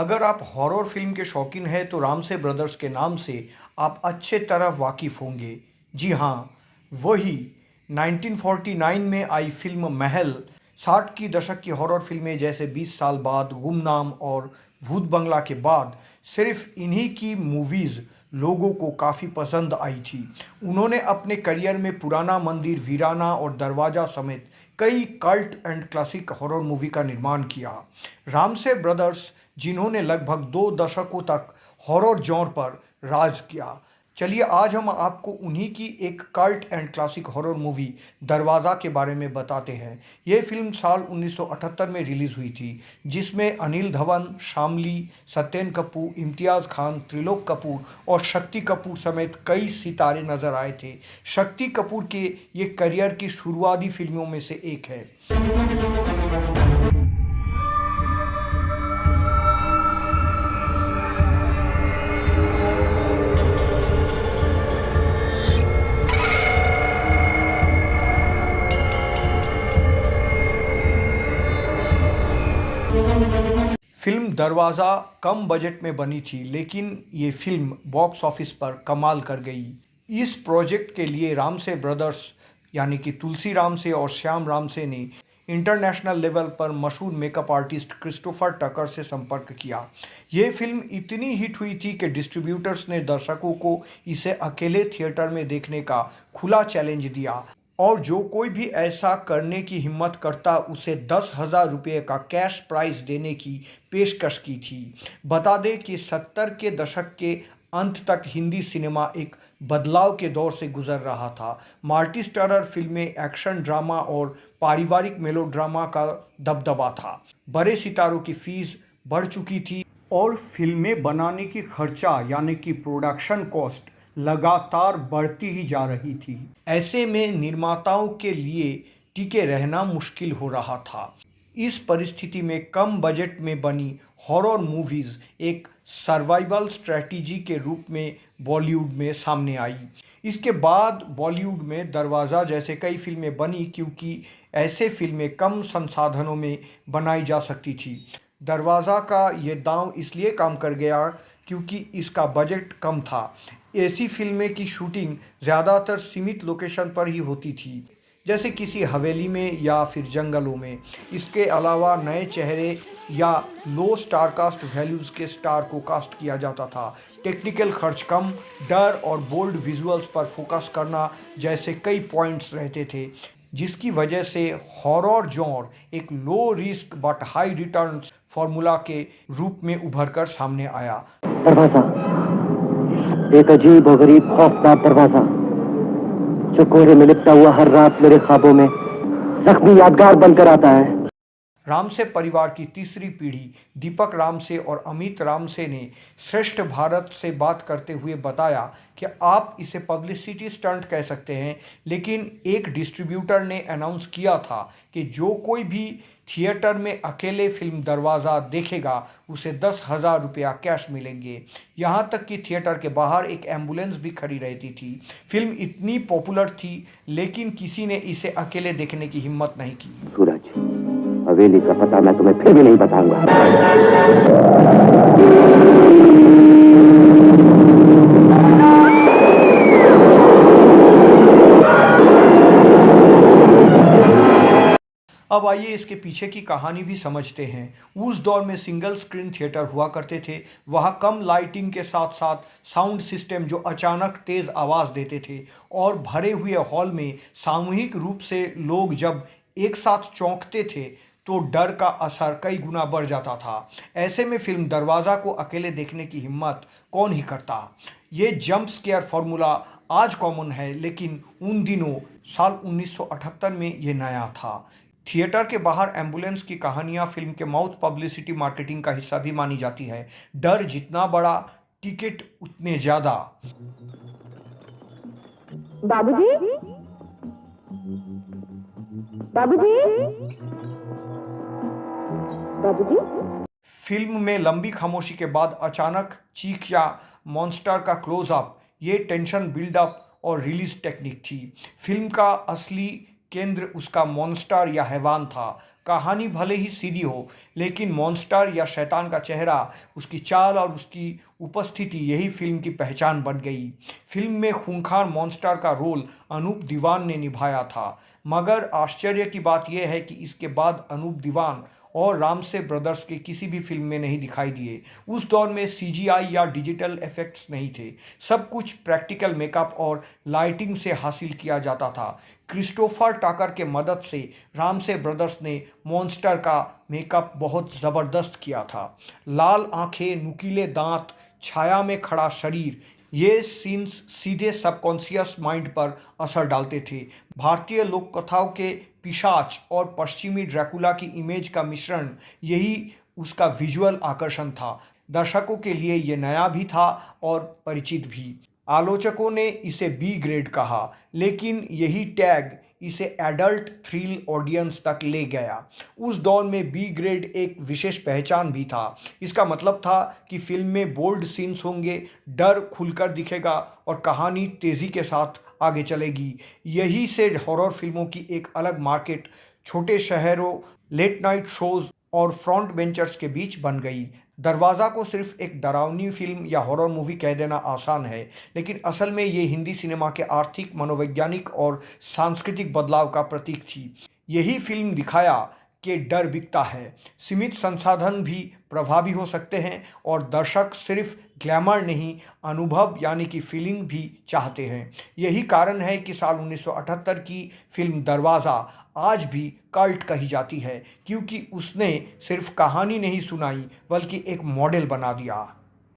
अगर आप horror film के शौकीन हैं तो रामसे ब्रदर्स के नाम से आप अच्छे तरह वाकिफ़ होंगे। जी हाँ, वही 1949 में आई फिल्म महल। 60 की दशक की हॉरर फिल्में जैसे 20 साल बाद, गुमनाम और भूत बंगला के बाद सिर्फ इन्हीं की मूवीज़ लोगों को काफ़ी पसंद आई थी। उन्होंने अपने करियर में पुराना मंदिर, वीराना और दरवाज़ा समेत कई cult and classic horror movie का निर्माण किया। रामसे ब्रदर्स, जिन्होंने लगभग 2 दशकों तक हॉरर जॉनर पर राज किया। चलिए आज हम आपको उन्हीं की एक cult and classic horror movie दरवाज़ा के बारे में बताते हैं। ये फिल्म साल 1978 में रिलीज़ हुई थी, जिसमें अनिल धवन, शामली, सत्येन कपूर, इम्तियाज़ खान, त्रिलोक कपूर और शक्ति कपूर समेत कई सितारे नजर आए थे। शक्ति कपूर के ये करियर की शुरुआती फिल्मों में से एक है। फिल्म दरवाज़ा कम बजट में बनी थी, लेकिन ये फिल्म बॉक्स ऑफिस पर कमाल कर गई। इस प्रोजेक्ट के लिए रामसे ब्रदर्स यानी कि तुलसी रामसे और श्याम रामसे ने इंटरनेशनल लेवल पर मशहूर मेकअप आर्टिस्ट क्रिस्टोफर टकर से संपर्क किया। ये फिल्म इतनी हिट हुई थी कि डिस्ट्रीब्यूटर्स ने दर्शकों को इसे अकेले थिएटर में देखने का खुला चैलेंज दिया और जो कोई भी ऐसा करने की हिम्मत करता उसे 10,000 रुपये का कैश प्राइज देने की पेशकश की थी। बता दें कि 70 के दशक के अंत तक हिंदी सिनेमा एक बदलाव के दौर से गुजर रहा था। मल्टी स्टारर फिल्में, एक्शन ड्रामा और पारिवारिक मेलोड्रामा का दबदबा था। बड़े सितारों की फीस बढ़ चुकी थी और फिल्में बनाने की खर्चा यानी कि प्रोडक्शन कॉस्ट लगातार बढ़ती ही जा रही थी। ऐसे में निर्माताओं के लिए टिके रहना मुश्किल हो रहा था। इस परिस्थिति में कम बजट में बनी हॉरर मूवीज़ एक सर्वाइवल स्ट्रेटजी के रूप में बॉलीवुड में सामने आई। इसके बाद बॉलीवुड में दरवाज़ा जैसे कई फिल्में बनी, क्योंकि ऐसे फिल्में कम संसाधनों में बनाई जा सकती थी। दरवाज़ा का ये दांव इसलिए काम कर गया क्योंकि इसका बजट कम था। ऐसी फिल्में की शूटिंग ज़्यादातर सीमित लोकेशन पर ही होती थी, जैसे किसी हवेली में या फिर जंगलों में। इसके अलावा नए चेहरे या लो स्टार कास्ट वैल्यूज़ के स्टार को कास्ट किया जाता था। टेक्निकल खर्च कम, डर और बोल्ड विजुअल्स पर फोकस करना जैसे कई पॉइंट्स रहते थे, जिसकी वजह से हॉरर जॉनर एक low risk but high returns formula के रूप में उभर कर सामने आया। दरवाजा, एक अजीब और गरीब खौफनाक दरवाजा जो कोहरे में लिपटा हुआ हर रात मेरे ख्वाबों में जख्मी यादगार बनकर आता है। रामसे परिवार की तीसरी पीढ़ी दीपक रामसे और अमित रामसे ने श्रेष्ठ भारत से बात करते हुए बताया कि आप इसे पब्लिसिटी स्टंट कह सकते हैं, लेकिन एक डिस्ट्रीब्यूटर ने अनाउंस किया था कि जो कोई भी थिएटर में अकेले फिल्म दरवाज़ा देखेगा उसे 10,000 रुपया कैश मिलेंगे। यहाँ तक कि थिएटर के बाहर एक एम्बुलेंस भी खड़ी रहती थी। फिल्म इतनी पॉपुलर थी, लेकिन किसी ने इसे अकेले देखने की हिम्मत नहीं की। सूरज, हवेली का पता मैं तुम्हें फिर भी नहीं बताऊंगा। अब आइए इसके पीछे की कहानी भी समझते हैं। उस दौर में सिंगल स्क्रीन थिएटर हुआ करते थे। वहाँ कम लाइटिंग के साथ साथ साउंड सिस्टम जो अचानक तेज़ आवाज़ देते थे, और भरे हुए हॉल में सामूहिक रूप से लोग जब एक साथ चौंकते थे तो डर का असर कई गुना बढ़ जाता था। ऐसे में फिल्म दरवाज़ा को अकेले देखने की हिम्मत कौन ही करता। ये जंप स्केयर फार्मूला आज कॉमन है, लेकिन उन दिनों साल 1978 में ये नया था। थिएटर के बाहर एम्बुलेंस की कहानियां फिल्म के माउथ पब्लिसिटी मार्केटिंग का हिस्सा भी मानी जाती है। डर जितना बड़ा, टिकट उतने ज़्यादा। बाबूजी, बाबूजी, बाबूजी। फिल्म में लंबी खामोशी के बाद अचानक चीख या मॉन्स्टर का क्लोजअप, ये टेंशन बिल्डअप और रिलीज टेक्निक थी। फिल्म का असली केंद्र उसका मॉन्स्टर या हैवान था। कहानी भले ही सीधी हो, लेकिन मॉन्स्टर या शैतान का चेहरा, उसकी चाल और उसकी उपस्थिति यही फिल्म की पहचान बन गई। फिल्म में खूंखार मॉन्स्टर का रोल अनूप दीवान ने निभाया था, मगर आश्चर्य की बात यह है कि इसके बाद अनूप दीवान और रामसे ब्रदर्स के किसी भी फिल्म में नहीं दिखाई दिए। उस दौर में सीजीआई या डिजिटल इफेक्ट्स नहीं थे, सब कुछ प्रैक्टिकल मेकअप और लाइटिंग से हासिल किया जाता था। क्रिस्टोफर टाकर के मदद से रामसे ब्रदर्स ने मॉन्स्टर का मेकअप बहुत ज़बरदस्त किया था। लाल आंखें, नुकीले दांत, छाया में खड़ा शरीर, ये सीन्स सीधे सबकॉन्शियस माइंड पर असर डालते थे। भारतीय लोक कथाओं के पिशाच और पश्चिमी ड्रैकुला की इमेज का मिश्रण, यही उसका विजुअल आकर्षण था। दर्शकों के लिए ये नया भी था और परिचित भी। आलोचकों ने इसे बी ग्रेड कहा, लेकिन यही टैग इसे एडल्ट थ्रिल ऑडियंस तक ले गया। उस दौर में बी ग्रेड एक विशेष पहचान भी था। इसका मतलब था कि फिल्म में बोल्ड सीन्स होंगे, डर खुलकर दिखेगा और कहानी तेज़ी के साथ आगे चलेगी। यही से हॉरर फिल्मों की एक अलग मार्केट छोटे शहरों, लेट नाइट शोज़ और फ्रंट बेंचर्स के बीच बन गई। दरवाज़ा को सिर्फ एक डरावनी फिल्म या हॉरर मूवी कह देना आसान है, लेकिन असल में ये हिंदी सिनेमा के आर्थिक, मनोवैज्ञानिक और सांस्कृतिक बदलाव का प्रतीक थी। यही फिल्म दिखाया कि डर बिकता है, सीमित संसाधन भी प्रभावी हो सकते हैं और दर्शक सिर्फ ग्लैमर नहीं, अनुभव यानी कि फीलिंग भी चाहते हैं। यही कारण है कि साल 1978 की फिल्म दरवाज़ा आज भी कल्ट कही जाती है, क्योंकि उसने सिर्फ कहानी नहीं सुनाई, बल्कि एक मॉडल बना दिया।